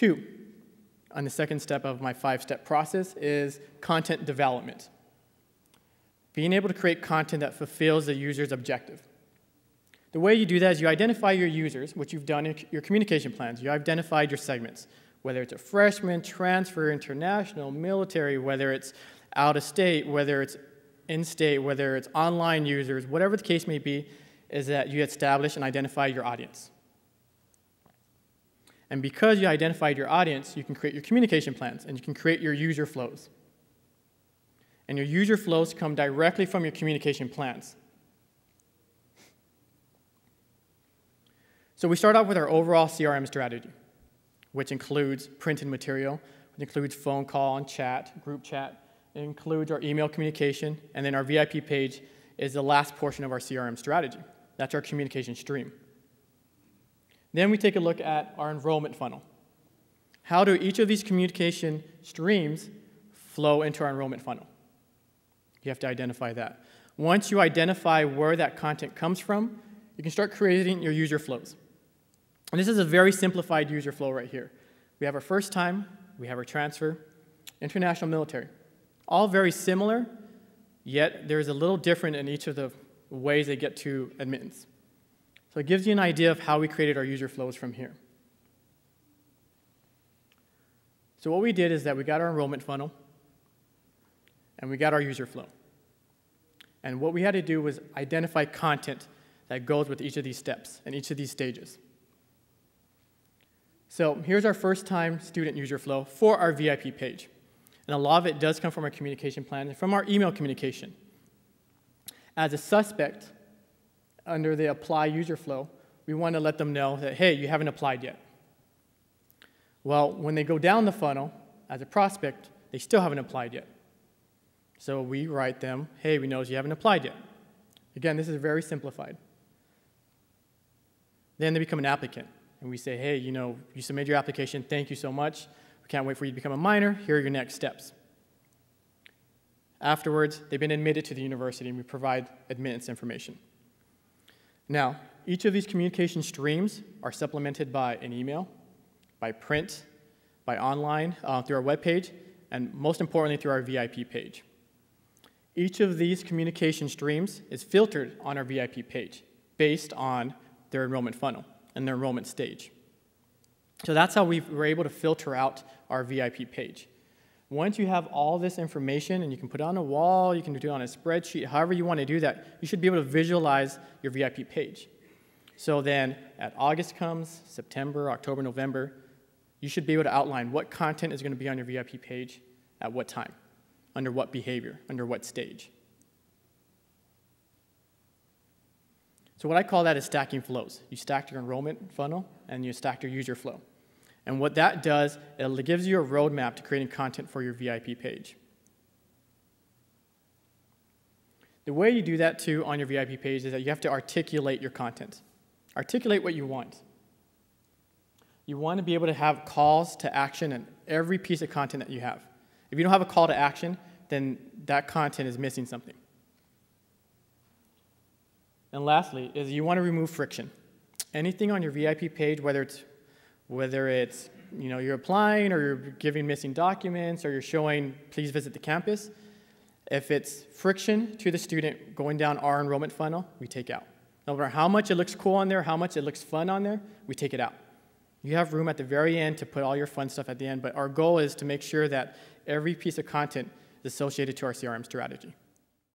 2, on the second step of my 5-step process, is content development. Being able to create content that fulfills the user's objective. The way you do that is you identify your users, which you've done in your communication plans. You identified your segments, whether it's a freshman, transfer, international, military, whether it's out of state, whether it's in-state, whether it's online users, whatever the case may be, is that you establish and identify your audience. And because you identified your audience, you can create your communication plans, and you can create your user flows. And your user flows come directly from your communication plans. So we start off with our overall CRM strategy, which includes printed material, which includes phone call and chat, group chat. It includes our email communication, and then our VIP page is the last portion of our CRM strategy. That's our communication stream. Then we take a look at our enrollment funnel. How do each of these communication streams flow into our enrollment funnel? You have to identify that. Once you identify where that content comes from, you can start creating your user flows. And this is a very simplified user flow right here. We have our first time, we have our transfer, international, military. All very similar, yet there's a little different in each of the ways they get to admittance. So it gives you an idea of how we created our user flows from here. So what we did is that we got our enrollment funnel, and we got our user flow. And what we had to do was identify content that goes with each of these steps and each of these stages. So here's our first-time student user flow for our VIP page. And a lot of it does come from our communication plan and from our email communication. As a suspect, under the apply user flow, we want to let them know that, hey, you haven't applied yet. Well, when they go down the funnel, as a prospect, they still haven't applied yet. So we write them, hey, we know you haven't applied yet. Again, this is very simplified. Then they become an applicant. And we say, hey, you submitted your application. Thank you so much. We can't wait for you to become a minor. Here are your next steps. Afterwards, they've been admitted to the university, and we provide admittance information. Now, each of these communication streams are supplemented by an email, by print, by online, through our webpage, and most importantly, through our VIP page. Each of these communication streams is filtered on our VIP page based on their enrollment funnel and their enrollment stage. So that's how we were able to filter out our VIP page. Once you have all this information, and you can put it on a wall, you can do it on a spreadsheet, however you want to do that, you should be able to visualize your VIP page. So then, as August comes, September, October, November, you should be able to outline what content is going to be on your VIP page at what time, under what behavior, under what stage. So what I call that is stacking flows. You stack your enrollment funnel, and you stack your user flow. And what that does, it gives you a roadmap to creating content for your VIP page. The way you do that, too, on your VIP page is that you have to articulate your content. Articulate what you want. You want to be able to have calls to action in every piece of content that you have. If you don't have a call to action, then that content is missing something. And lastly, is you want to remove friction. Anything on your VIP page, whether it's you're applying, or you're giving missing documents, or you're showing please visit the campus, if it's friction to the student going down our enrollment funnel, we take out. No matter how much it looks cool on there, how much it looks fun on there, we take it out. You have room at the very end to put all your fun stuff at the end, but our goal is to make sure that every piece of content is associated to our CRM strategy.